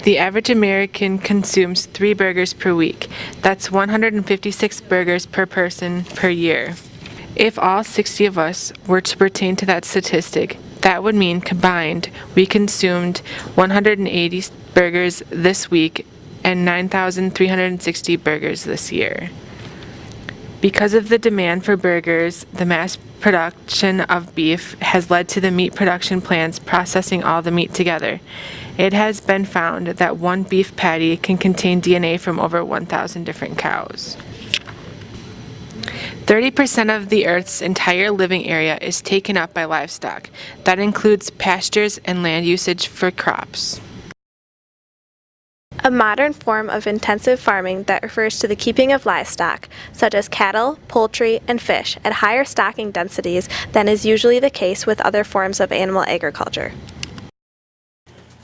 The average American consumes 3 burgers per week. That's 156 burgers per person per year. If all 60 of us were to pertain to that statistic, that would mean combined we consumed 180 burgers this week and 9,360 burgers this year. Because of the demand for burgers, the mass production of beef has led to the meat production plants processing all the meat together. It has been found that one beef patty can contain DNA from over 1,000 different cows. 30% of the Earth's entire living area is taken up by livestock. That includes pastures and land usage for crops. A modern form of intensive farming that refers to the keeping of livestock, such as cattle, poultry, and fish, at higher stocking densities than is usually the case with other forms of animal agriculture.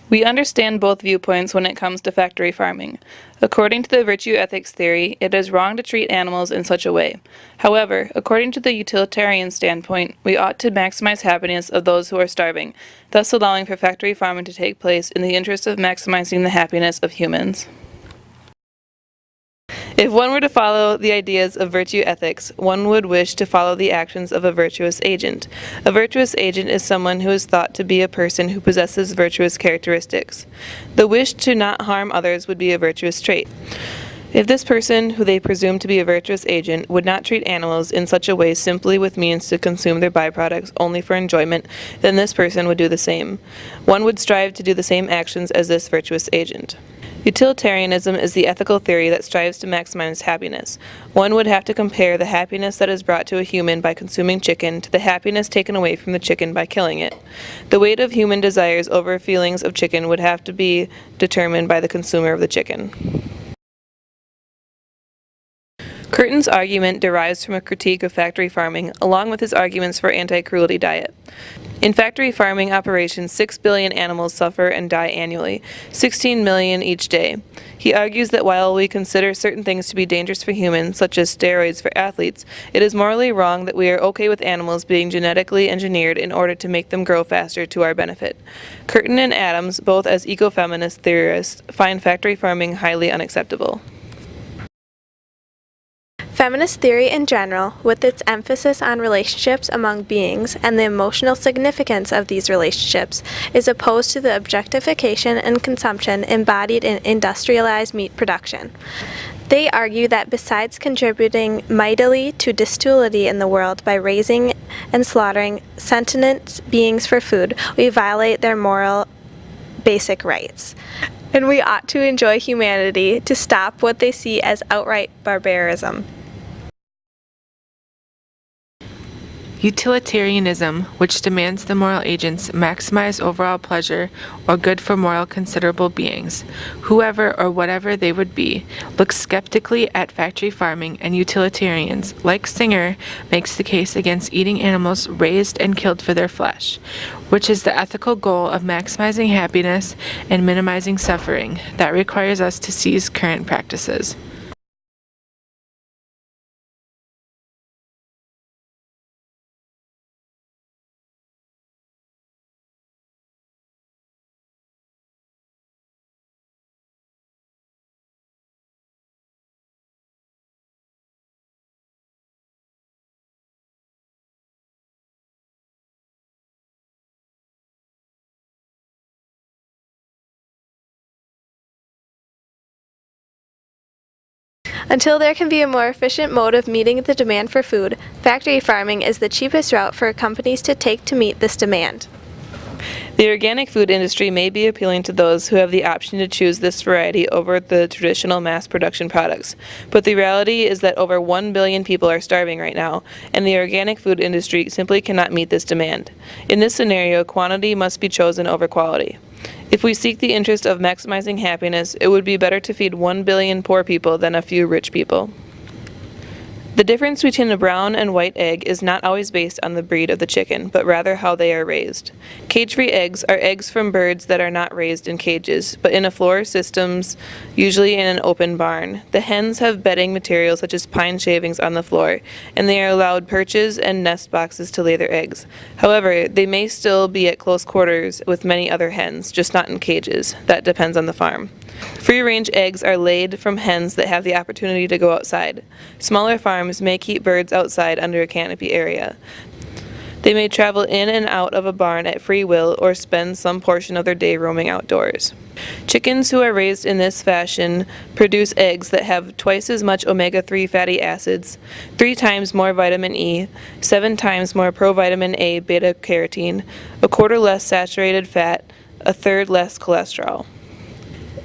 We understand both viewpoints when it comes to factory farming. According to the virtue ethics theory, it is wrong to treat animals in such a way. However, according to the utilitarian standpoint, we ought to maximize happiness of those who are starving, thus allowing for factory farming to take place in the interest of maximizing the happiness of humans. If one were to follow the ideas of virtue ethics, one would wish to follow the actions of a virtuous agent. A virtuous agent is someone who is thought to be a person who possesses virtuous characteristics. The wish to not harm others would be a virtuous trait. If this person, who they presume to be a virtuous agent, would not treat animals in such a way simply with means to consume their byproducts only for enjoyment, then this person would do the same. One would strive to do the same actions as this virtuous agent. Utilitarianism is the ethical theory that strives to maximize happiness. One would have to compare the happiness that is brought to a human by consuming chicken to the happiness taken away from the chicken by killing it. The weight of human desires over feelings of chicken would have to be determined by the consumer of the chicken. Curtin's argument derives from a critique of factory farming, along with his arguments for anti-cruelty diet. In factory farming operations, 6 billion animals suffer and die annually, 16 million each day. He argues that while we consider certain things to be dangerous for humans, such as steroids for athletes, it is morally wrong that we are okay with animals being genetically engineered in order to make them grow faster to our benefit. Curtin and Adams, both as ecofeminist theorists, find factory farming highly unacceptable. Feminist theory in general, with its emphasis on relationships among beings and the emotional significance of these relationships, is opposed to the objectification and consumption embodied in industrialized meat production. They argue that besides contributing mightily to distility in the world by raising and slaughtering sentient beings for food, we violate their moral basic rights. And we ought to enjoy humanity to stop what they see as outright barbarism. Utilitarianism, which demands the moral agents maximize overall pleasure or good for moral considerable beings, whoever or whatever they would be, looks skeptically at factory farming, and utilitarians, like Singer, makes the case against eating animals raised and killed for their flesh, which is the ethical goal of maximizing happiness and minimizing suffering that requires us to seize current practices. Until there can be a more efficient mode of meeting the demand for food, factory farming is the cheapest route for companies to take to meet this demand. The organic food industry may be appealing to those who have the option to choose this variety over the traditional mass production products, but the reality is that over 1 billion people are starving right now, and the organic food industry simply cannot meet this demand. In this scenario, quantity must be chosen over quality. If we seek the interest of maximizing happiness, it would be better to feed 1 billion poor people than a few rich people. The difference between a brown and white egg is not always based on the breed of the chicken, but rather how they are raised. Cage-free eggs are eggs from birds that are not raised in cages, but in a floor systems, usually in an open barn. The hens have bedding material such as pine shavings on the floor, and they are allowed perches and nest boxes to lay their eggs. However, they may still be at close quarters with many other hens, just not in cages. That depends on the farm. Free-range eggs are laid from hens that have the opportunity to go outside. Smaller farms may keep birds outside under a canopy area. They may travel in and out of a barn at free will or spend some portion of their day roaming outdoors. Chickens who are raised in this fashion produce eggs that have twice as much omega-3 fatty acids, 3 times more vitamin E, 7 times more provitamin A beta-carotene, a quarter less saturated fat, a third less cholesterol.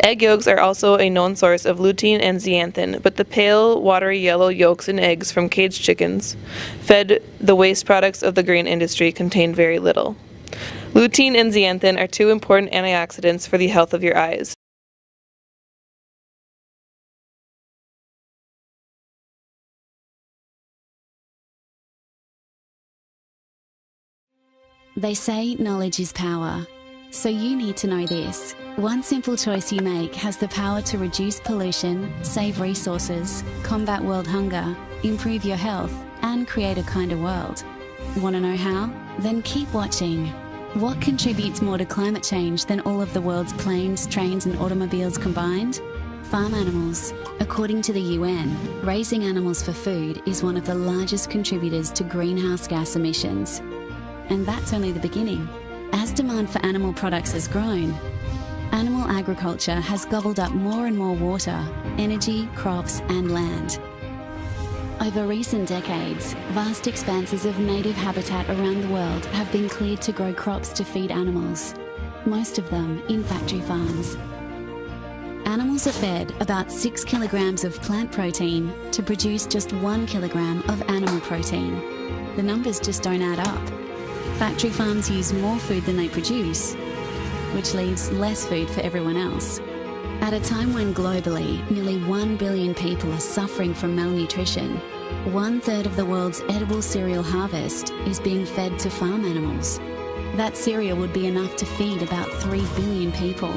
Egg yolks are also a known source of lutein and zeaxanthin, but the pale, watery yellow yolks in eggs from caged chickens, fed the waste products of the grain industry, contain very little. Lutein and zeaxanthin are 2 important antioxidants for the health of your eyes. They say knowledge is power. So you need to know this. One simple choice you make has the power to reduce pollution, save resources, combat world hunger, improve your health, and create a kinder world. Want to know how? Then keep watching. What contributes more to climate change than all of the world's planes, trains, and automobiles combined? Farm animals. According to the UN, raising animals for food is one of the largest contributors to greenhouse gas emissions. And that's only the beginning. As demand for animal products has grown, animal agriculture has gobbled up more and more water, energy, crops, and land. Over recent decades, vast expanses of native habitat around the world have been cleared to grow crops to feed animals, most of them in factory farms. Animals are fed about 6 kilograms of plant protein to produce just 1 kilogram of animal protein. The numbers just don't add up. Factory farms use more food than they produce, which leaves less food for everyone else. At a time when globally, nearly 1 billion people are suffering from malnutrition, 1/3 of the world's edible cereal harvest is being fed to farm animals. That cereal would be enough to feed about 3 billion people.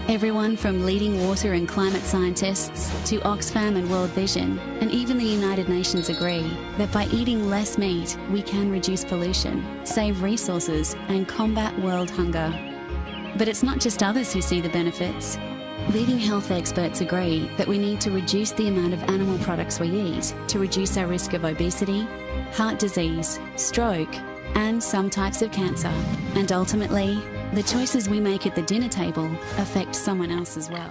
Everyone from leading water and climate scientists to Oxfam and World Vision, and even the United Nations agree that by eating less meat, we can reduce pollution, save resources, and combat world hunger. But it's not just others who see the benefits. Leading health experts agree that we need to reduce the amount of animal products we eat to reduce our risk of obesity, heart disease, stroke, and some types of cancer. And ultimately, the choices we make at the dinner table affect someone else as well.